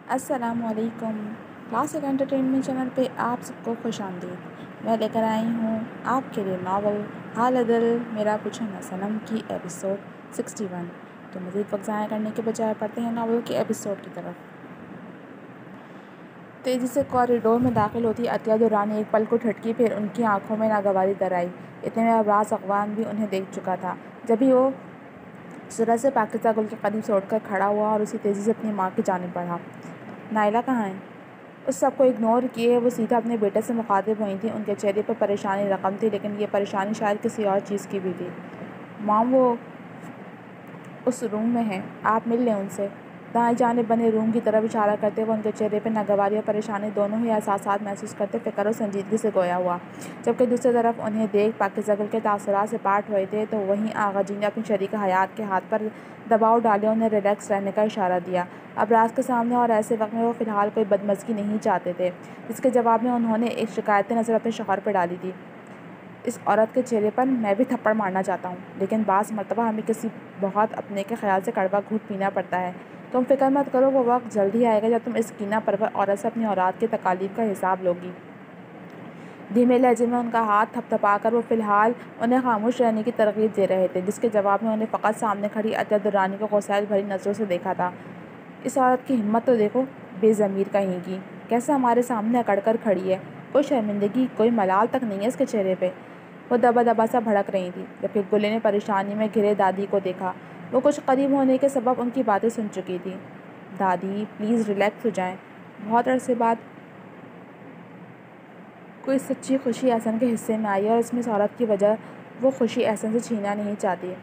السلام علیکم۔ Classic entertainment channel پہ آپ سب کو خوش آمدید۔ میں لے کر آئی ہوں آپ کے لیے ناول حال دل میرا پوچھو نہ صنم کی ایپیسوڈ 61۔ تو مزید وقت ضائع کرنے کے بجائے پڑھتے ہیں ناول کے ایپیسوڈ کی طرف۔ تیزی سے کوریڈور میں داخل ہوتی عطیہ درانی ایک پل کو ٹھٹکی، پھر ان کی آنکھوں میں ناگواری در آئی۔ اتنے میں ابراز اقوام بھی انہیں دیکھ چکا تھا۔ جبھی وہ سرعت سے پاکیزہ گل کے قریب سے اٹھ کر کھڑا ہوا اور اسی تیزی سے اپنی ماں کی جانب بڑھا۔ نائلہ کہاں ہے؟ اس سب کو اگنور کیے وہ سیدھا اپنے بیٹے سے مخاطب ہوئی تھی۔ ان کے چہرے پر پریشانی رقم تھی، لیکن یہ پریشانی شاید کسی اور چیز کی بھی تھی۔ مام، وہ اس روم میں ہیں، آپ مل لیں ان سے۔ دائیں جانب بنے روم کی طرف اشارہ کرتے ہوئے ان کے چہرے پر ناگواری اور پریشانی دونوں ہی احساسات محسوس کرتے فکر اور سنجیدگی سے گویا ہوا، جبکہ دوسری طرف انہیں دیکھ پاکیزہ گل کے تاثرات سے پاٹ ہوئے تھے۔ تو وہیں آغا جی نے اپنی شریک حیات کے ہاتھ پر دباؤ ڈالے انہیں ریلیکس رہنے کا اشارہ دیا۔ ابراز کے سامنے اور ایسے وقت میں وہ فی الحال کوئی بدمزگی نہیں چاہتے تھے، جس کے جواب میں انہوں نے ایک شکایتی نظر اپنے شوہر پر ڈالی تھی۔ اس عورت کے چہرے پر میں بھی تھپڑ مارنا چاہتا ہوں، لیکن بعض مرتبہ ہمیں کسی بہت اپنے کے خیال سے کڑوا گھونٹ پینا پڑتا ہے۔ تم فکر مت کرو، وہ وقت جلد ہی آئے گا جب تم اس کینہ پرور عورت سے اپنی اولاد کی تکالیف کا حساب لوگی۔ دھیمے لہجے میں ان کا ہاتھ تھپ تھپا کر وہ فی الحال انہیں خاموش رہنے کی ترغیب دے رہے تھے، جس کے جواب میں انہیں فقط سامنے کھڑی عطیہ درانی کو غسیل بھری نظروں سے دیکھا تھا۔ اس عورت کی ہمت تو دیکھو، بے ضمیر کہیں کی، کیسے ہمارے سامنے اکڑ کر کھڑی ہے۔ کوئی شرمندگی، کوئی ملال تک نہیں ہے اس کے چہرے پہ۔ وہ دبا دبا سا بھڑک رہی تھی، جبکہ گلے نے پریشانی میں گھرے دادی کو دیکھا۔ وہ کچھ قریب ہونے کے سبب ان کی باتیں سن چکی تھی۔ دادی پلیز ریلیکس ہو جائیں۔ بہت عرصے بعد کوئی سچی خوشی احسن کے حصے میں آئی ہے، اور اس میں اس عورت کی وجہ وہ خوشی احسن سے چھیننا نہیں چاہتی۔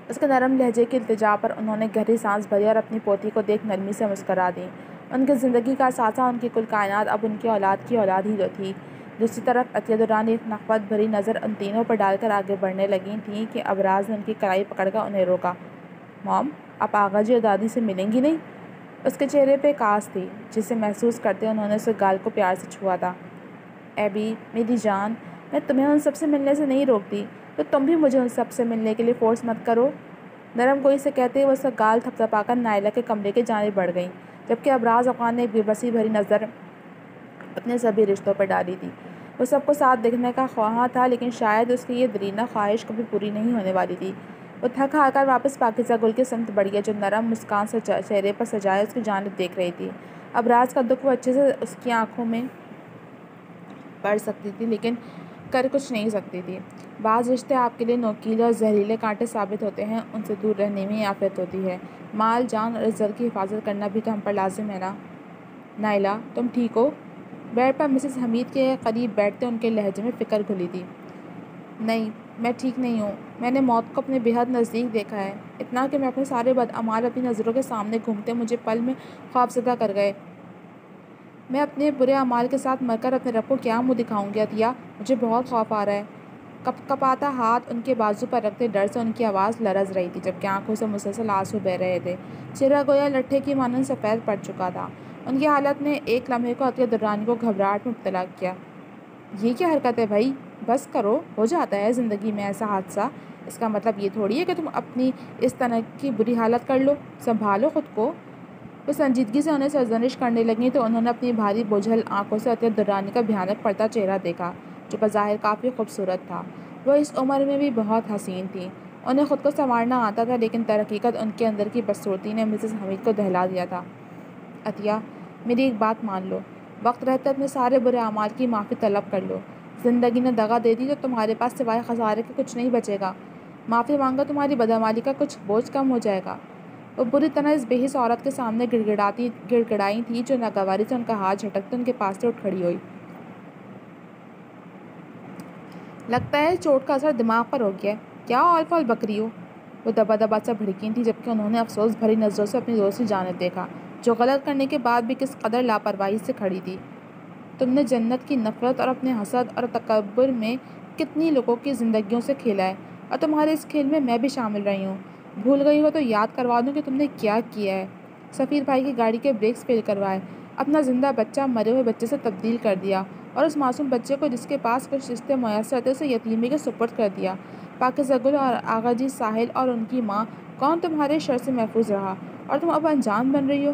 اس کے نرم لہجے کی التجا پر انہوں نے گہری سانس بھری اور اپنی پوتی کو دیکھ نرمی سے مسکرا دی۔ ان کی زندگی کا اثاثہ، ان کی کل کائنات اب ان کی اولاد ہی تھی۔ دوسری طرف عطیہ درانی ایک نخوت بھری نظر ان تینوں پر ڈال کر آگے بڑھنے لگی تھیں کہ ابراز نے ان کی کلائی پکڑ کر انہیں روکا۔ مام، آپ آغا جی اور دادی سے ملیں گی نہیں؟ اس کے چہرے پہ کاس تھی، جسے محسوس کرتے انہوں نے اسے گال کو پیار سے چھوا تھا۔ ایبی میری جان، میں تمہیں ان سب سے ملنے سے نہیں روکتی، تو تم بھی مجھے ان سب سے ملنے کے لیے فورس مت کرو۔ نرم گوئی سے کہتے ہوئے اس کا گال تھپ تھپا کر نائلہ کے کمرے کی جانب بڑھ گئیں، جبکہ ابراز اقوام نے ایک بے بسی بھری نظر اپنے سبھی رشتوں پر ڈالی تھی۔ وہ سب کو ساتھ دیکھنے کا خواہاں تھا، لیکن شاید اس کی یہ دیرینہ خواہش کبھی پوری نہیں ہونے والی تھی۔ وہ تھک ہار کر واپس پاکیزہ گل کی سمت بڑھ گیا، جو نرم مسکان سے چہرے پر سجائے اس کی جانب دیکھ رہی تھی۔ ابراز کا دکھ وہ اچھے سے اس کی آنکھوں میں پڑھ سکتی تھی، لیکن کر کچھ نہیں سکتی تھی۔ بعض رشتے آپ کے لیے نوکیلے اور زہریلے کانٹے ثابت ہوتے ہیں، ان سے دور رہنے میں ہی عافیت ہوتی ہے۔ مال، جان اور عزت کی حفاظت کرنا بھی تو ہم پر لازم ہے نا۔ نائلہ، تم ٹھیک ہو؟ بیڈ پر مسز حمید کے قریب بیٹھتے ان کے لہجے میں فکر گھلی تھی۔ نہیں، میں ٹھیک نہیں ہوں۔ میں نے موت کو اپنے بے حد نزدیک دیکھا ہے، اتنا کہ میں اپنے سارے بداعمال اپنی نظروں کے سامنے گھومتے مجھے پل میں خوفزدہ کر گئے۔ میں اپنے برے اعمال کے ساتھ مر کر اپنے رب کو کیا منہ دکھاؤں گی عطیہ؟ مجھے بہت خوف آ رہا ہے۔ کپ کپاتا ہاتھ ان کے بازو پر رکھتے ڈر سے ان کی آواز لرز رہی تھی، جبکہ آنکھوں سے مسلسل آنسو بہہ رہے تھے۔ چہرہ گویا لٹھے کی مانند سفید پڑ چکا تھا۔ ان کی حالت نے ایک لمحے کو عطیہ درانی کو گھبراہٹ میں مبتلا کیا۔ یہ کیا حرکت ہے بھائی؟ بس کرو، ہو جاتا ہے زندگی میں ایسا حادثہ، اس کا مطلب یہ تھوڑی ہے کہ تم اپنی اس طرح کی بری حالت کر لو۔ سنبھالو خود کو۔ وہ سنجیدگی سے انہیں سرزنش کرنے لگیں تو انہوں نے اپنی بھاری بوجھل آنکھوں سے عطیہ درانی کا بھیانک پڑتا چہرہ دیکھا، جو بظاہر کافی خوبصورت تھا۔ وہ اس عمر میں بھی بہت حسین تھیں۔ انہیں خود کو سنوارنا آتا تھا، لیکن در حقیقت ان کے اندر کی بدصورتی نے مسز حمید کو دہلا دیا تھا۔ عطیہ، میری ایک بات مان لو، وقت رہتے اپنے سارے برے اعمال کی معافی طلب کر لو۔ زندگی نے دغا دے دی تو تمہارے پاس سوائے خسارے کے کچھ نہیں بچے گا۔ معافی مانگو، تمہاری بدعمالی کا کچھ بوجھ کم ہو جائے گا۔ وہ بری طرح اس بے حس عورت کے سامنے گڑگڑائی تھی، جو ناگواری سے ان کا ہاتھ جھٹکتے ان کے پاس سے اٹھ کھڑی ہوئی۔ لگتا ہے چوٹ کا اثر دماغ پر ہو گیا ہے، کیا اول فول بک رہی ہو؟ وہ دبا دبا سا بھڑکی تھی، جبکہ انہوں نے افسوس بھری نظروں سے اپنی دوست کی جانب دیکھا، جو غلط کرنے کے بعد بھی کس قدر لاپرواہی سے کھڑی تھی۔ تم نے جنت کی نفرت اور اپنے حسد اور تکبر میں کتنی لوگوں کی زندگیوں سے کھیلا ہے، اور تمہارے اس کھیل میں بھی شامل رہی ہوں۔ بھول گئی ہو تو یاد کروا دوں کہ تم نے کیا کیا ہے۔ سفیر بھائی کی گاڑی کے بریکس فیل کروائے، اپنا زندہ بچہ مرے ہوئے بچے سے تبدیل کر دیا، اور اس معصوم بچے کو جس کے پاس کچھ رشتے میسر تھے اسے یتیمی کے سپرد کر دیا۔ پاکیزہ گل اور آغا جی، ساحل اور ان کی ماں، کون تمہارے شر سے محفوظ رہا، اور تم اب انجان بن رہی ہو۔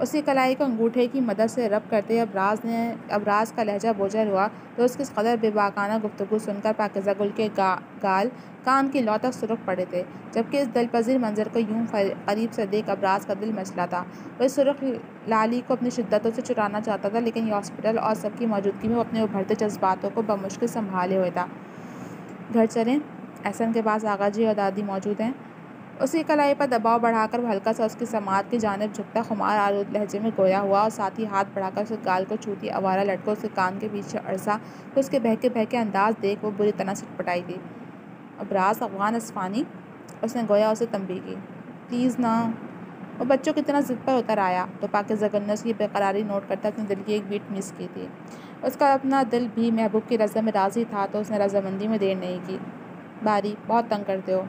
اس کی کلائی کو انگوٹھے کی مدد سے رب کرتے ابراز کا لہجہ بوجھل ہوا تو اس کی قدر بے باکانہ گفتگو سن کر پاکیزہ گل کے گال کان کی لو تک سرخ پڑے تھے، جبکہ اس دلپذیر منظر کو یوں قریب سے دیکھ ابراز کا دل مچلا تھا۔ وہ اس سرخ لالی کو اپنی شدتوں سے چرانا چاہتا تھا، لیکن یہ ہاسپٹل اور سب کی موجودگی میں وہ اپنے ابھرتے جذباتوں کو بمشکل سنبھالے ہوئے تھا۔ گھر چلیں، احسن کے پاس آغا جی اور دادی موجود ہیں۔ اس کی کلائی پر دباؤ بڑھا کر وہ ہلکا سا اس کی سماعت کی جانب جھکتا خمار آلود لہجے میں گویا ہوا اور ساتھ ہی ہاتھ بڑھا کر اس کے گال کو چھوتی آوارہ لٹکوں اس کے کان کے پیچھے اڑسا تو اس کے بہکے انداز دیکھ وہ بری طرح سٹپٹائی تھی۔ ابراز افغان اصفہانی، اس نے گویا اسے تنبیہ کی۔ پلیز نا۔ وہ بچوں کی طرح ضد پر اتر آیا تو پاکیزہ گل نے اس کی بے قراری نوٹ کرتے اپنے دل کی ایک بیٹ مس کی تھی۔ اس کا اپنا دل بھی محبوب کی رضا میں راضی تھا تو اس نے رضامندی میں دیر نہیں کی۔ باری، بہت تنگ کرتے ہو،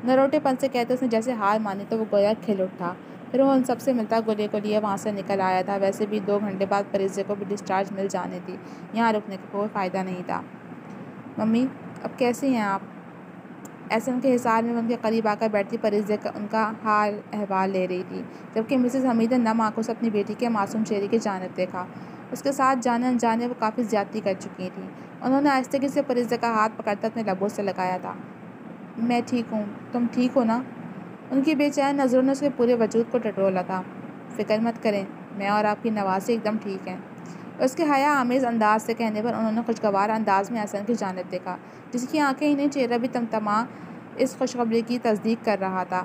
نروٹے پن سے کہتے اس نے جیسے ہار مانی تو وہ گویا کھل اٹھا۔ پھر وہ ان سب سے ملتا گلے کو لیے وہاں سے نکل آیا تھا۔ ویسے بھی 2 گھنٹے بعد فریزے کو بھی ڈسچارج مل جانی تھی، یہاں رکنے کا کوئی فائدہ نہیں تھا۔ ممی، اب کیسی ہیں آپ؟ احسن کے حصار میں ان کے قریب آ کر بیٹھتی فریزے کا ان کا حال احوال لے رہی تھی، جبکہ مسز حمید نے نم آنکھوں سے اپنی بیٹی کے معصوم چہرے کی جانب دیکھا۔ اس کے ساتھ جانے انجانے وہ کافی زیادتی کر چکی تھیں۔ انہوں نے آہستگی سے فریزے کا ہاتھ پکڑتے اپنے لبوں سے لگایا تھا۔ میں ٹھیک ہوں، تم ٹھیک ہو نا؟ ان کی بے چین نظروں نے اس کے پورے وجود کو ٹٹولا تھا۔ فکر مت کریں، میں اور آپ کی نواسی ایک دم ٹھیک ہیں۔ اس کے حیا آمیز انداز سے کہنے پر انہوں نے خوشگوار انداز میں احسن کی جانب دیکھا، جس کی آنکھیں ہی نہیں چہرہ بھی تمتما اس خوشخبری کی تصدیق کر رہا تھا۔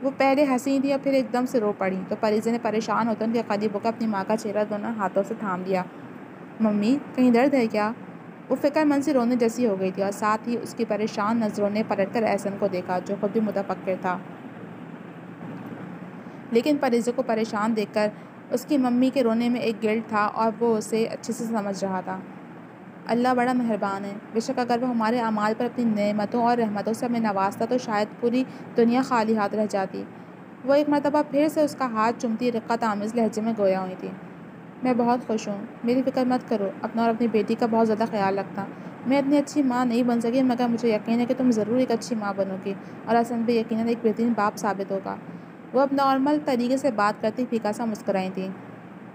وہ پہلے ہنسی تھی اور پھر ایک دم سے رو پڑی تو فریزے نے پریشان ہوتے ان کے قریب ہو کر اپنی ماں کا چہرہ دونوں ہاتھوں سے تھام لیا۔ ممی، کہیں درد ہے کیا؟ وہ فکر مند سے رونے جیسی ہو گئی تھی اور ساتھ ہی اس کی پریشان نظروں نے پلٹ کر احسن کو دیکھا جو خود بھی متفکر تھا، لیکن فریزے کو پریشان دیکھ کر اس کی ممی کے رونے میں ایک گلٹ تھا اور وہ اسے اچھے سے سمجھ رہا تھا۔ اللہ بڑا مہربان ہے، بے شک اگر وہ ہمارے اعمال پر اپنی نعمتوں اور رحمتوں سے ہمیں نوازتا تو شاید پوری دنیا خالی ہاتھ رہ جاتی۔ وہ ایک مرتبہ پھر سے اس کا ہاتھ چومتی رقت آمیز لہجے میں گویا ہوئی تھی۔ میں بہت خوش ہوں، میری فکر مت کرو، اپنا اور اپنی بیٹی کا بہت زیادہ خیال رکھنا۔ میں اتنی اچھی ماں نہیں بن سکی مگر مجھے یقین ہے کہ تم ضرور ایک اچھی ماں بنو گی اور احسن بھی یقیناً ایک بہترین باپ ثابت ہوگا۔ وہ اب نارمل طریقے سے بات کرتی پھیکا سا مسکرائی تھیں۔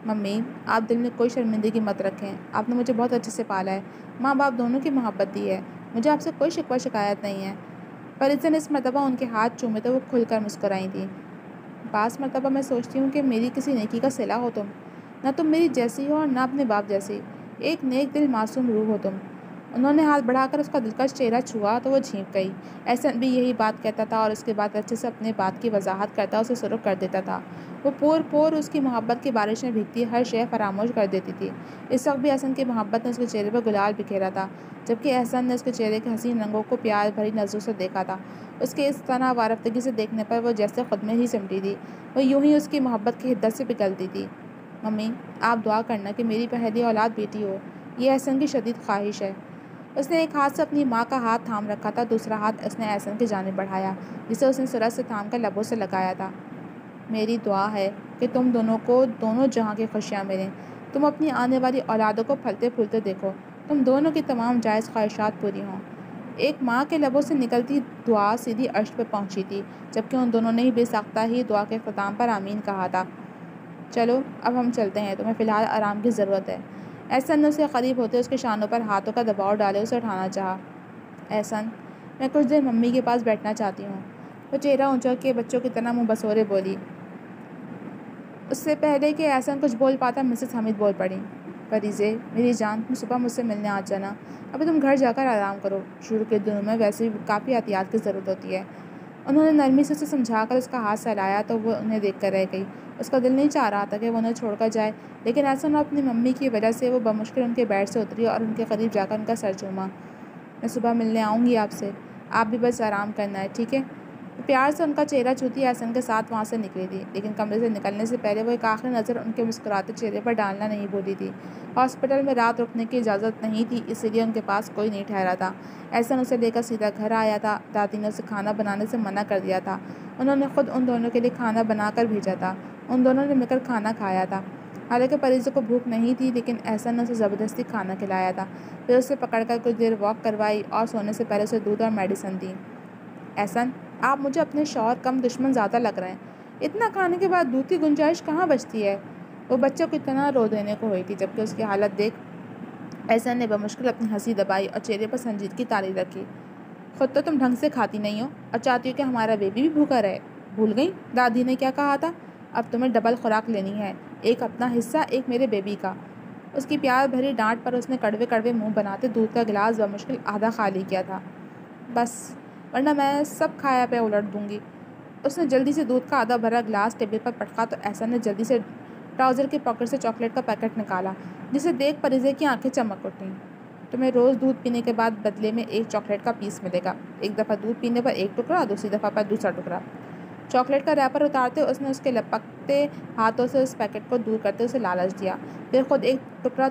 ممی، آپ دل میں کوئی شرمندگی مت رکھیں، آپ نے مجھے بہت اچھے سے پالا ہے، ماں باپ دونوں کی محبت دی ہے، مجھے آپ سے کوئی شکوہ شکایت نہیں ہے۔ فریزہ نے اس مرتبہ ان کے ہاتھ چومے تو وہ کھل کر مسکرائی تھیں۔ بعض مرتبہ میں سوچتی ہوں کہ میری کسی نیکی کا صلہ ہو تم، نہ تم میری جیسی ہو اور نہ اپنے باپ جیسی، ایک نیک دل معصوم روح ہو تم۔ انہوں نے ہاتھ بڑھا کر اس کا دلکش چہرہ چھوا تو وہ جھینک گئی۔ احسن بھی یہی بات کہتا تھا اور اس کے بعد اچھے سے اپنے بات کی وضاحت کرتا اسے سرخ کر دیتا تھا۔ وہ پور اس کی محبت کی بارش میں بھیگتی ہر شے فراموش کر دیتی تھی۔ اس وقت بھی احسن کی محبت نے اس کے چہرے پر گلال بکھیرا تھا، جبکہ احسن نے اس کے چہرے کے حسین رنگوں کو پیار بھری نظروں سے دیکھا تھا۔ اس کے اس طرح وارفتگی سے دیکھنے پر وہ جیسے خود میں ہی سمٹی تھی، وہ یوں ہی اس کی محبت کی حدت سے پگھلتی تھی۔ ممی، آپ دعا کرنا کہ میری پہلی اولاد بیٹی ہو، یہ احسن کی شدید خواہش ہے۔ اس نے ایک ہاتھ سے اپنی ماں کا ہاتھ تھام رکھا تھا، دوسرا ہاتھ اس نے احسن کی جانب بڑھایا جسے اس نے سرعت سے تھام کر لبوں سے لگایا تھا۔ میری دعا ہے کہ تم دونوں کو دونوں جہاں کی خوشیاں ملیں، تم اپنی آنے والی اولادوں کو پھلتے پھولتے دیکھو، تم دونوں کی تمام جائز خواہشات پوری ہوں۔ ایک ماں کے لبوں سے نکلتی دعا سیدھی عرش پہ پہنچی تھی، جبکہ ان دونوں نے ہی بے ساختہ ہی دعا کے اختتام پر آمین کہا تھا۔ چلو اب ہم چلتے ہیں، تمہیں فی الحال آرام کی ضرورت ہے۔ احسن نے اسے قریب ہوتے اس کے شانوں پر ہاتھوں کا دباؤ ڈالے اسے اٹھانا چاہا۔ احسن، میں کچھ دیر ممی کے پاس بیٹھنا چاہتی ہوں، وہ چہرہ اونچا کیے بچوں کی طرح منہ بسورے بولی۔ اس سے پہلے کہ احسن کچھ بول پاتا مسز حمید بول پڑیں۔ فریزے، میری جان، تم صبح مجھ سے ملنے آ جانا، ابھی تم گھر جا کر آرام کرو، شروع کے دنوں میں ویسے بھی کافی احتیاط کی ضرورت ہوتی ہے۔ انہوں نے نرمی سے اسے سمجھا کر اس کا ہاتھ سہلایا تو وہ انہیں دیکھ کر رہ گئی۔ اس کا دل نہیں چاہ رہا تھا کہ وہ انہیں چھوڑ کر جائے، لیکن احسن اور اپنی ممی کی وجہ سے وہ بمشکل ان کے بیڈ سے اتری اور ان کے قریب جا کر ان کا سر چوما۔ میں صبح ملنے آؤں گی آپ سے، آپ بھی بس آرام کرنا ہے، ٹھیک ہے؟ وہ پیار سے ان کا چہرہ چھوتی احسن کے ساتھ وہاں سے نکلی تھی، لیکن کمرے سے نکلنے سے پہلے وہ ایک آخری نظر ان کے مسکراتے چہرے پر ڈالنا نہیں بھولی تھی۔ ہاسپٹل میں رات رکنے کی اجازت نہیں تھی، اسی لیے ان کے پاس کوئی نہیں ٹھہرا تھا۔ احسن اسے لے کر سیدھا گھر آیا تھا۔ دادی نے اسے کھانا بنانے سے منع کر دیا تھا، انہوں نے خود ان دونوں کے لیے کھانا بنا کر بھیجا تھا۔ ان دونوں نے مل کر کھانا کھایا تھا۔ حالانکہ فریزے کو بھوک نہیں تھی، لیکن احسن نے اسے زبردستی کھانا کھلایا تھا، پھر اسے پکڑ کر کچھ دیر واک کروائی اور سونے سے پہلے اسے دودھ اور میڈیسن دی۔ احسن، آپ مجھے اپنے شوہر کم دشمن زیادہ لگ رہے ہیں، اتنا کھانے کے بعد دودھ کی گنجائش کہاں بچتی ہے؟ وہ بچوں کو اتنا رو دینے کو ہوئی تھی، جبکہ اس کی حالت دیکھ احسن نے بمشکل اپنی ہنسی دبائی اور چہرے پر سنجیدگی طاری رکھی۔ خود تو تم ڈھنگ سے کھاتی نہیں ہو اور چاہتی ہو کہ ہمارا بیبی بھی بھوکا رہے۔ بھول گئی دادی نے کیا کہا تھا؟ اب تمہیں ڈبل خوراک لینی ہے، ایک اپنا حصہ، ایک میرے بیبی کا۔ اس کی پیار بھری ڈانٹ پر اس نے کڑوے کڑوے منہ بناتے دودھ کا گلاس بمشکل آدھا خالی کیا تھا۔ بس، ورنہ میں سب کھایا پہ الٹ دوں گی۔ اس نے جلدی سے دودھ کا آدھا بھرا گلاس ٹیبل پر پٹکا تو احسن نے جلدی سے ٹراؤزر کی پاکٹ سے چاکلیٹ کا پیکٹ نکالا، جسے دیکھ پریزے کی آنکھیں چمک اٹھیں۔ تمہیں روز دودھ پینے کے بعد بدلے میں ایک چاکلیٹ کا پیس ملے گا، ایک دفعہ دودھ پینے پر ایک ٹکڑا، دوسری دفعہ پر دوسرا ٹکڑا۔ چاکلیٹ کا ریپر اتارتے اس نے اس کے لپکتے ہاتھوں سے اس پیکٹ کو دور کرتے اسے لالچ دیا، پھر خود ایک ٹکڑا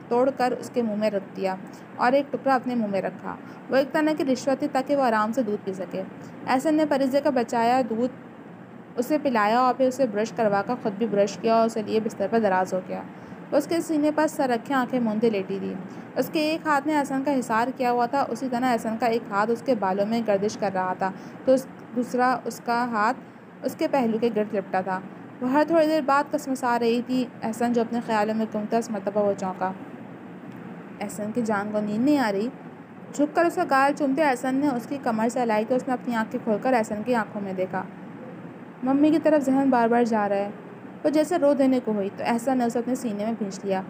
توڑ کر اس کے منہ میں رکھ دیا اور ایک ٹکڑا اپنے منہ میں رکھا۔ وہ ایک طرح کی رشوت تھی تاکہ وہ آرام سے دودھ پی سکے۔ احسن نے پریزے کا بچایا دودھ اسے پلایا اور پھر اسے برش کروا کر خود بھی برش کیا اور اسے لیے بستر پر دراز ہو گیا۔ وہ اس کے سینے پر سر رکھے آنکھیں موندے لیٹی تھی۔ اس کے ایک ہاتھ نے احسن کا حصار کیا ہوا تھا، اسی طرح احسن کا ایک ہاتھ اس کے بالوں میں گردش کر رہا تھا تو دوسرا اس کا ہاتھ اس کے پہلو کے گرد لپٹا تھا۔ وہ ہر تھوڑی دیر بعد کسمسا رہی تھی۔ احسن جو اپنے خیالوں میں گم تھا، اس مرتبہ وہ چونکا۔ احسن کی جان کو نیند نہیں آ رہی؟ جھک کر اس کا گال چومتے احسن نے اس کی کمر سے ہلائی تو اس نے اپنی آنکھیں کھول کر احسن کی آنکھوں میں دیکھا۔ ممی کی طرف ذہن بار بار جا رہا ہے۔ وہ جیسے رو دینے کو ہوئی تو احسن نے اسے اپنے سینے میں بھینچ لیا۔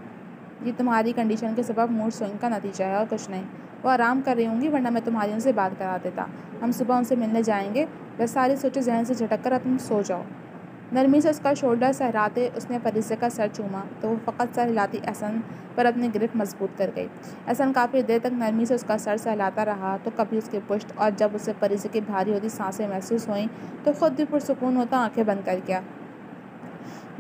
یہ تمہاری کنڈیشن کے سبب موڈ سوئنگ کا نتیجہ ہے اور کچھ نہیں۔ وہ آرام کر رہی ہوں گی، ورنہ میں تمہاری ان سے بات کرا دیتا۔ ہم صبح ان سے ملنے جائیں گے۔ بس ساری سوچیں ذہن سے جھٹک کر اب تم سو جاؤ۔ نرمی سے اس کا شولڈر سہراتے اس نے پریزے کا سر چوما تو وہ فقط سر ہلاتی احسن پر اپنی گرفت مضبوط کر گئی۔ احسن کافی دیر تک نرمی سے اس کا سر سہلاتا رہا تو کبھی اس کی پشت، اور جب اسے پریزے کی بھاری ہوتی سانسیں محسوس ہوئیں تو خود بھی پرسکون ہوتا آنکھیں بند کر گیا۔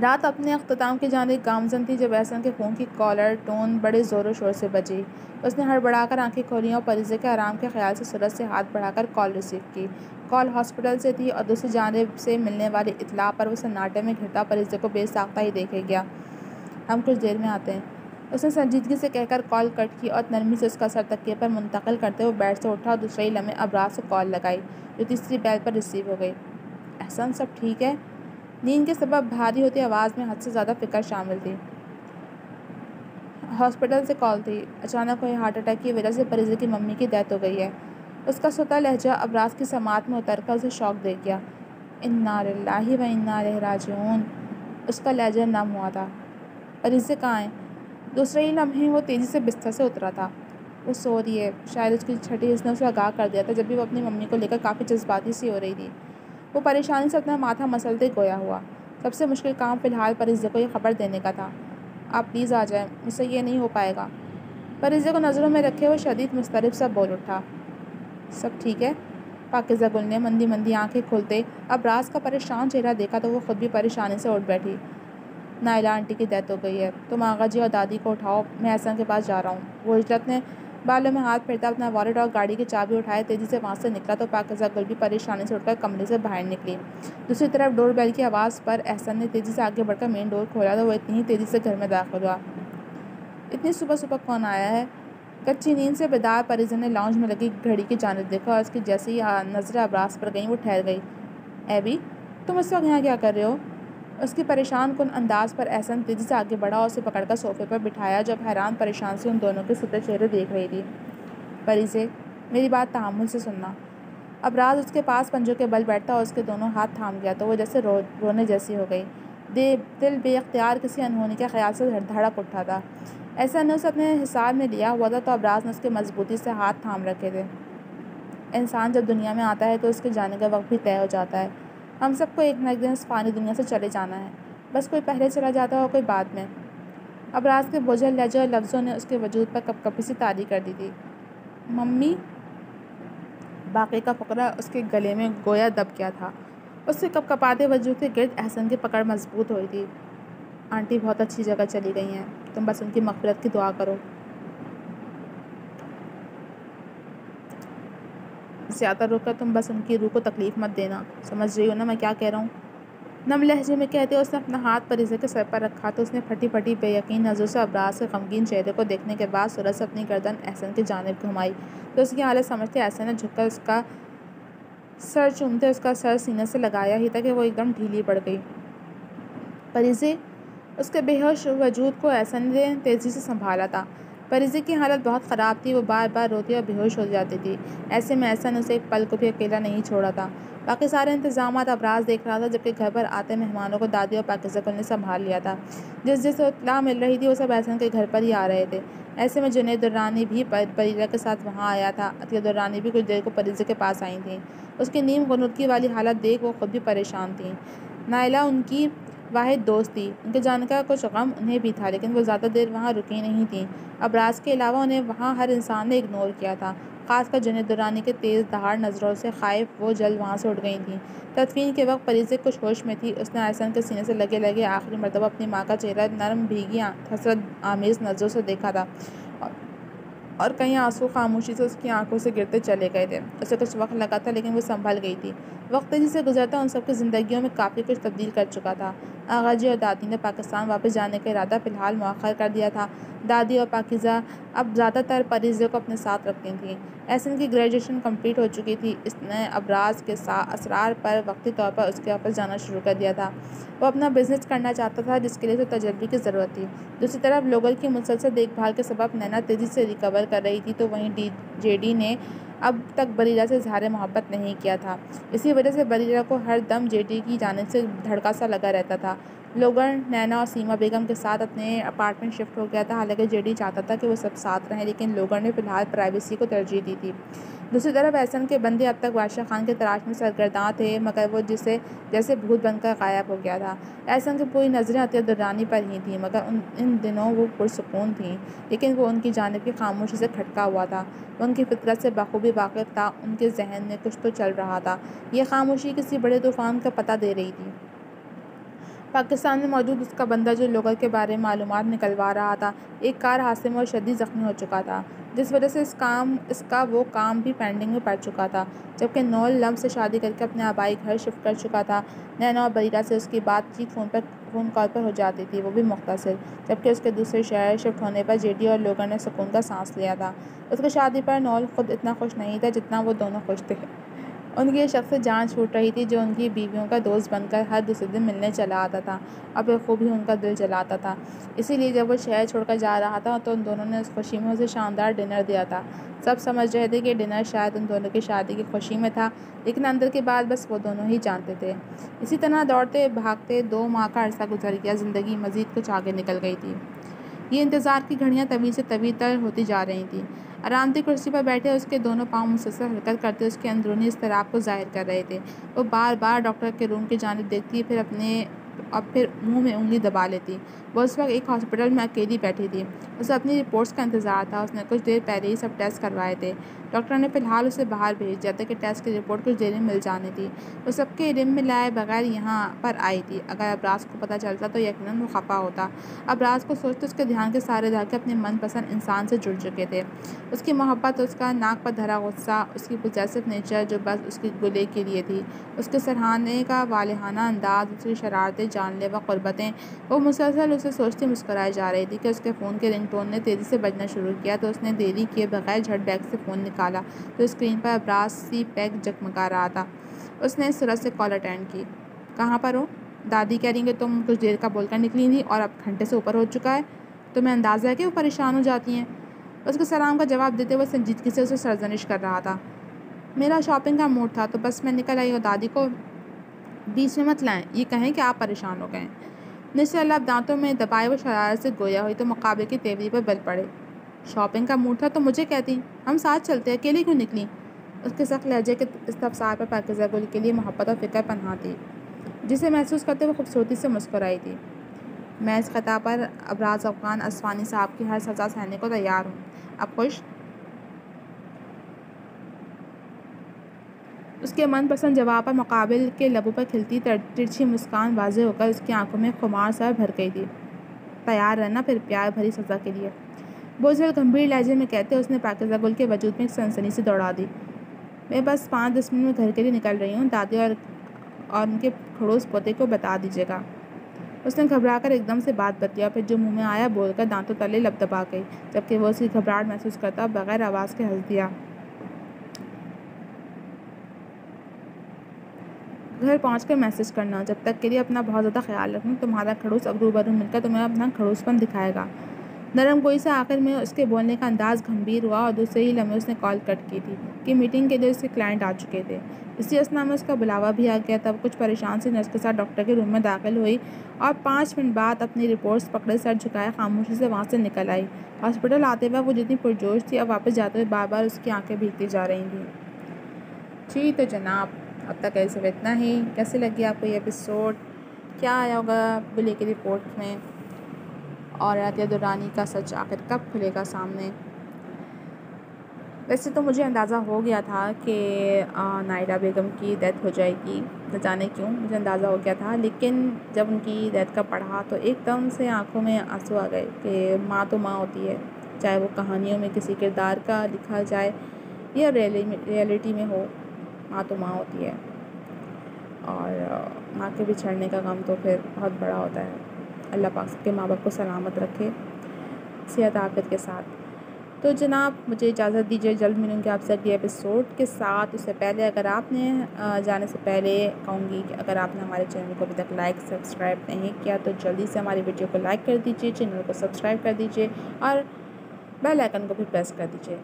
رات اپنے اختتام کی جانب گامزن تھی جب احسن کے فون کی کالر ٹون بڑے زور و شور سے بجی۔ اس نے ہڑبڑا کر آنکھیں کھولیں اور پریزے کے آرام کے خیال سے سرعت سے ہاتھ بڑھا کر کال ریسیو کی۔ کال ہاسپٹل سے تھی اور دوسری جانب سے ملنے والی اطلاع پر وہ سناٹے میں گھرتا پریزے کو بے ساختہ ہی دیکھے گیا۔ ہم کچھ دیر میں آتے ہیں، اس نے سنجیدگی سے کہہ کر کال کٹ کی اور نرمی سے اس کا سر تکیے پر منتقل کرتے ہوئے بیڈ سے اٹھا اور دوسرے ہی لمحے ابراز کو کال لگائی، جو تیسری بیل پر ریسیو ہو گئی۔ احسن سب ٹھیک ہے؟ نیند کے سبب بھاری ہوتی آواز میں حد سے زیادہ فکر شامل تھی۔ ہاسپٹل سے کال تھی، اچانک ہوئے ہارٹ اٹیک کی وجہ سے پریزے کی ممی کی ڈیتھ ہو گئی ہے۔ اس کا سوتا لہجہ ابراز کی سماعت میں اتر کر اسے شوق دے گیا۔ انا للہ و انا الیہ راجعون۔ اس کا لہجہ نم ہوا تھا۔ پریزے کہاں ہیں؟ دوسرے ہی لمحے وہ تیزی سے بستر سے اترا تھا۔ وہ سو رہی ہے، شاید اس کی چھٹی حس نے اسے آگاہ کر دیا تھا جب بھی وہ اپنی ممی کو لے کر کافی جذباتی سی ہو رہی تھی۔ وہ پریشانی سے اپنا ماتھا مسلتے گویا ہوا۔ سب سے مشکل کام فی الحال پریزے کو یہ خبر دینے کا تھا۔ آپ پلیز آ جائیں، مجھ سے یہ نہیں ہو پائے گا۔ پریزے کو نظروں میں رکھے وہ شدید مضطرب سا بول اٹھا۔ سب ٹھیک ہے؟ پاکیزہ گل نے مندی مندی آنکھیں کھولتے ابراز کا پریشان چہرہ دیکھا تو وہ خود بھی پریشانی سے اٹھ بیٹھی۔ نائلہ آنٹی کی ڈیتھ ہو گئی ہے، تم آغا جی اور دادی کو اٹھاؤ، میں احسن کے پاس جا رہا ہوں۔ وہ ہجرت نے بالوں میں ہاتھ پھیرتا اپنا والیٹ اور گاڑی کی چابی اٹھائے تیزی سے وہاں سے نکلا تو پاکیزہ گل بھی پریشانی سے اٹھ کر کمرے سے باہر نکلی۔ دوسری طرف ڈور بیل کی آواز پر احسن نے تیزی سے آگے بڑھ کر مین ڈور کھولا تو وہ اتنی ہی تیزی سے گھر میں داخل ہوا۔ اتنی صبح صبح کون آیا ہے؟ کچی نیند سے بیدار پریزے نے لاؤنج میں لگی گھڑی کی جانب دیکھا اور اس کی جیسے ہی نظریں ابراز پر گئیں وہ ٹھہر گئی۔ ایبی، تم اس وقت یہاں کیا کر رہے ہو؟ اس کی پریشان کن انداز پر احسن تیزی سے آگے بڑھا اور اسے پکڑ کر صوفے پر بٹھایا جب حیران پریشان سے ان دونوں کے ستے چہرے دیکھ رہی تھی۔ پریزے، میری بات تحمل سے سننا۔ ابراز اس کے پاس پنجوں کے بل بیٹھتا اور اس کے دونوں ہاتھ تھام گیا تو وہ جیسے رونے جیسی ہو گئی۔ دل بے اختیار کسی انہونی کے خیال سے دھڑک اٹھا تھا۔ ایسا نے اسے اپنے حصار میں لیا ہوا تھا تو ابراز نے اس کے مضبوطی سے ہاتھ تھام رکھے تھے۔ انسان جب دنیا میں آتا ہے تو اس کے جانے کا وقت بھی طے ہو جاتا ہے۔ ہم سب کو ایک نہ ایک دن اس فانی دنیا سے چلے جانا ہے، بس کوئی پہلے چلا جاتا ہے اور کوئی بعد میں۔ ابراز کے بوجھل لہجے اور لفظوں نے اس کے وجود پر کپکپی سی طاری کر دی تھی۔ ممی، باقی کا فقرہ اس کے گلے میں گویا دب گیا تھا۔ اس کے کپکپاتے وجود کے گرد احسن کی پکڑ مضبوط ہوئی تھی۔ آنٹی بہت اچھی جگہ چلی گئی ہیں، تم بس ان کی مغفرت کی دعا کرو۔ زیادہ رو کر تم بس ان کی روح کو تکلیف مت دینا، سمجھ رہی ہو نا میں کیا کہہ رہا ہوں؟ نم لہجے میں کہتے اس نے اپنا ہاتھ پریزے کے سر پر رکھا تو اس نے پھٹی پھٹی بے یقین نظروں سے ابراز کے غمگین چہرے کو دیکھنے کے بعد سرعت سے اپنی گردن احسن کی جانب گھمائی تو اس کی حالت سمجھتے احسن نے جھک کر اس کا سر چومتے اس کا سر سینے سے لگایا ہی تھا کہ وہ ایک دم ڈھیلی پڑ گئی۔ پریزی، اس کے بے ہوش وجود کو احسن نے تیزی سے سنبھالا تھا۔ پریزی کی حالت بہت خراب تھی، وہ بار بار روتی اور بے ہوش ہو جاتی تھی۔ ایسے میں احسن اسے ایک پل کو بھی اکیلا نہیں چھوڑا تھا۔ باقی سارے انتظامات ابراز دیکھ رہا تھا، جبکہ گھر پر آتے مہمانوں کو دادی اور پاکیزہ گل نے سنبھال لیا تھا۔ جس اطلاع مل رہی تھی وہ سب احسن کے گھر پر ہی آ رہے تھے۔ ایسے میں جنید درانی بھی بریرہ کے ساتھ وہاں آیا تھا۔ عطیہ درانی بھی کچھ دیر کو پریزی کے پاس آئی تھیں۔ اس کی نیم غنودگی والی حالت دیکھ وہ خود بھی پریشان تھیں۔ نائلہ ان کی واحد دوست تھی، ان کے جانے کا کچھ غم انہیں بھی تھا، لیکن وہ زیادہ دیر وہاں رکی نہیں تھیں۔ ابراز کے علاوہ انہیں وہاں ہر انسان نے اگنور کیا تھا، خاص کر جنید درانی کے تیز دھاڑ نظروں سے خائف وہ جلد وہاں سے اٹھ گئی تھیں۔ تدفین کے وقت پریزی کچھ ہوش میں تھی۔ اس نے احسن کے سینے سے لگے لگے آخری مرتبہ اپنی ماں کا چہرہ نرم بھیگی حسرت آمیز نظروں سے دیکھا تھا، اور کئی آنسو خاموشی سے اس کی آنکھوں سے گرتے چلے گئے تھے۔ اسے کچھ وقت لگا تھا، لیکن وہ سنبھل گئی تھی۔ وقت تیزی سے گزرتا ان سب کی زندگیوں میں کافی کچھ تبدیل کر چکا تھا۔ آغا جی اور دادی نے پاکستان واپس جانے کا ارادہ فی الحال مؤخر کر دیا تھا۔ دادی اور پاکیزہ اب زیادہ تر پریزی کو اپنے ساتھ رکھتی تھیں۔ احسن کی گریجویشن کمپلیٹ ہو چکی تھی۔ اس نے ابراز کے اسرار پر وقتی طور پر اس کے واپس جانا شروع کر دیا تھا۔ وہ اپنا بزنس کرنا چاہتا تھا، جس کے لیے اسے تجربے کی ضرورت تھی۔ دوسری طرف لوگل کی مسلسل دیکھ بھال کے سبب نینا تیزی سے ریکور کر رہی تھی، تو وہیں جے ڈی نے اب تک بریرہ سے اظہار محبت نہیں کیا تھا۔ اسی وجہ سے بریرہ کو ہر دم جے ڈی کی جانب سے دھڑکا سا لگا رہتا تھا۔ لوگر نینا اور سیما بیگم کے ساتھ اپنے اپارٹمنٹ شفٹ ہو گیا تھا۔ حالانکہ جے ڈی چاہتا تھا کہ وہ سب ساتھ رہیں، لیکن لوگر نے فی الحال پرائیویسی کو ترجیح دی تھی۔ دوسری طرف احسن کے بندے اب تک بادشاہ خان کی تلاش میں سرگرداں تھے، مگر وہ جیسے بھوت بن کر غائب ہو گیا تھا۔ احسن کی پوری نظریں عطیہ درانی پر ہی تھیں، مگر ان دنوں وہ پرسکون تھیں، لیکن وہ ان کی جانب کی خاموشی سے کھٹکا ہوا تھا۔ وہ ان کی فطرت سے بخوبی واقف تھا، ان کے ذہن میں کچھ تو چل رہا تھا۔ یہ خاموشی کسی بڑے طوفان کا پتہ دے رہی تھی۔ پاکستان میں موجود اس کا بندہ جو لوگر کے بارے میں معلومات نکلوا رہا تھا، ایک کار حادثے میں شدید زخمی ہو چکا تھا، جس وجہ سے اس کا وہ کام بھی پینڈنگ میں پڑ چکا تھا، جبکہ نول لمب سے شادی کر کے اپنے آبائی گھر شفٹ کر چکا تھا۔ نینا اور بریرہ سے اس کی بات چیت فون کال پر ہو جاتی تھی، وہ بھی مختصر، جبکہ اس کے دوسرے شہر شفٹ ہونے پر جے ڈی اور لوگر نے سکون کا سانس لیا تھا۔ اس کی شادی پر نول خود اتنا خوش نہیں تھا جتنا وہ دونوں خوش تھے۔ ان کی یہ شخص سے جان چھوٹ رہی تھی جو ان کی بیویوں کا دوست بن کر ہر دوسرے دن ملنے چلا آتا تھا، اور بخوبی ان کا دل جلاتا تھا۔ اسی لیے جب وہ شہر چھوڑ کر جا رہا تھا تو ان دونوں نے اس خوشی میں اسے شاندار ڈنر دیا تھا۔ سب سمجھ رہے تھے کہ ڈنر شاید ان دونوں کی شادی کی خوشی میں تھا، لیکن اندر کی بات بس وہ دونوں ہی جانتے تھے۔ اسی طرح دوڑتے بھاگتے 2 ماہ کا عرصہ گزر گیا۔ زندگی مزید کچھ آگے نکل گئی تھی۔ یہ انتظار کی گھڑیاں طویل سے طویل تر ہوتی جا رہی تھیں۔ آرام دہ کرسی پر بیٹھے اس کے دونوں پاؤں مسلسل حرکت کرتے اس کے اندرونی اضطراب کو ظاہر کر رہے تھے۔ وہ بار بار ڈاکٹر کے روم کی جانب دیکھتی، پھر منہ میں انگلی دبا لیتی۔ وہ اس وقت ایک ہاسپٹل میں اکیلی بیٹھی تھی۔ اسے اپنی رپورٹس کا انتظار تھا۔ اس نے کچھ دیر پہلے ہی سب ٹیسٹ کروائے تھے۔ ڈاکٹر نے فی الحال اسے باہر بھیج دیا تھا کہ ٹیسٹ کی رپورٹ کچھ دیر میں مل جانی تھی۔ وہ سب کے علم میں لائے بغیر یہاں پر آئی تھی۔ اگر ابراز کو پتہ چلتا تو یقیناً وہ خفا ہوتا۔ ابراز کو سوچتے اس کے دھیان کے سارے دھاگے اپنے من پسند انسان سے جڑ چکے تھے۔ اس کی محبت، اس کا ناک پر دھرا غصہ، اس کی پوزیسو نیچر جو بس اس کی گلے کے لیے تھی، اس کے سراہنے کا والہانہ انداز، اس کی شرارتیں، جان لیوا قربتیں۔ وہ مسلسل اسے سوچتی مسکرائے جا رہی تھی کہ اس کے فون کے رنگ ٹون نے تیزی سے بجنا شروع کیا تو اس نے دیری کیے بغیر جھٹ بیگ سے فون نکالا تو اسکرین پر ابراز سی پیک جگمگا رہا تھا۔ اس نے اس صورت سے کال اٹینڈ کی۔ کہاں پر ہو؟ دادی کہہ رہی کہ تم کچھ دیر کا بول کر نکلی تھی اور اب گھنٹے سے اوپر ہو چکا ہے۔ تمہیں اندازہ ہے کہ وہ پریشان ہو جاتی ہیں۔ اس کے سلام کا جواب دیتے ہوئے سنجیدگی سے اسے سرزنش کر رہا تھا۔ میرا شاپنگ کا موڈ تھا تو بس میں نکل آئی، اور دادی کو بیچ میں مت لائیں، یہ کہیں کہ آپ پریشان ہو گئے۔ نچلے لب دانتوں میں دبائے وہ شرارت سے گویا ہوئی تو مقابلے کی تیوری پر بل پڑے۔ شاپنگ کا موڈ تھا تو مجھے کہتی، ہم ساتھ چلتے، اکیلے کیوں نکلی؟ اس کے سخت لہجے کے استفسار پر پاکیزہ گل کے لیے محبت اور فکر پنہاں تھی، جسے محسوس کرتے وہ خوبصورتی سے مسکرائی تھی۔ میں اس خطاب پر ابراز افغان اصفہانی صاحب کی ہر سزا سہنے کو تیار ہوں۔ اب خوش؟ اس کے من پسند جواب پر مقابل کے لبوں پر کھلتی ترچھی مسکان واضح ہو کر اس کی آنکھوں میں خمار سا بھر گئی تھی۔ تیار رہنا پھر پیار بھری سزا کے لیے، بوجھل گمبھیر لہجے میں کہتے اس نے پاکیزہ گل کے وجود میں ایک سنسنی سے دوڑا دی۔ میں بس 5-10 منٹ میں گھر کے لیے نکل رہی ہوں، دادی اور ان کے کھڑوس پوتے کو بتا دیجیے گا۔ اس نے گھبرا کر ایک دم سے بات بتلی اور پھر جو منہ میں آیا بول کر دانتوں تلے لب دبا گئی، جبکہ وہ اس کی گھبراہٹ محسوس کرتا بغیر آواز کے ہنس دیا۔ گھر پہنچ کر میسج کرنا۔ جب تک کے لیے اپنا بہت زیادہ خیال رکھنا، تمہارا کھڑوس اب روبرو مل کر تمہیں اپنا کھڑوس پن دکھائے گا۔ نرم گوئی سے آخر میں اس کے بولنے کا انداز گھمبیر ہوا اور دوسرے ہی لمحے اس نے کال کٹ کی تھی کہ میٹنگ کے لیے اس کے کلائنٹ آ چکے تھے۔ اسی اثنا میں اس کا بلاوا بھی آ گیا تھا۔ وہ کچھ پریشان سی نرس کے ساتھ ڈاکٹر کے روم میں داخل ہوئی اور 5 منٹ بعد اپنی رپورٹس پکڑے سر جھکائے خاموشی سے وہاں سے نکل آئی۔ ہاسپٹل آتے وقت وہ جتنی پرجوش تھی، اب واپس جاتے ہوئے بار بار اس کی آنکھیں بھیگتی جا رہی تھیں۔ جی تو جناب، اب تک ایسے اتنا ہی۔ کیسے لگی آپ کو یہ ایپیسوڈ؟ کیا آیا ہوگا بلے کی رپورٹ میں؟ اور عطیہ درانی کا سچ آخر کب کھلے گا سامنے؟ ویسے تو مجھے اندازہ ہو گیا تھا کہ نائرہ بیگم کی ڈیتھ ہو جائے گی، نہ جانے کیوں مجھے اندازہ ہو گیا تھا، لیکن جب ان کی ڈیتھ کا پڑھا تو ایک دم سے آنکھوں میں آنسو آ گئے کہ ماں تو ماں ہوتی ہے، چاہے وہ کہانیوں میں کسی کردار کا لکھا جائے یا ریئلٹی میں ہو، ماں تو ماں ہوتی ہے۔ اور ماں کے بچھڑنے کا غم تو پھر بہت بڑا ہوتا ہے۔ اللہ پاک سب کے ماں باپ کو سلامت رکھے صحت عافیت کے ساتھ۔ تو جناب مجھے اجازت دیجیے، جلد ملوں گی آپ سے اگلی ایپیسوڈ کے ساتھ۔ اس سے پہلے اگر آپ نے جانے سے پہلے کہوں گی کہ اگر آپ نے ہمارے چینل کو ابھی تک لائک سبسکرائب نہیں کیا تو جلدی سے ہماری ویڈیو کو لائک کر دیجیے، چینل کو سبسکرائب کر دیجیے اور بیل آئیکن کو بھی پریس کر دیجیے۔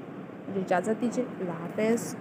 مجھے اجازت دیجیے، اللہ حافظ۔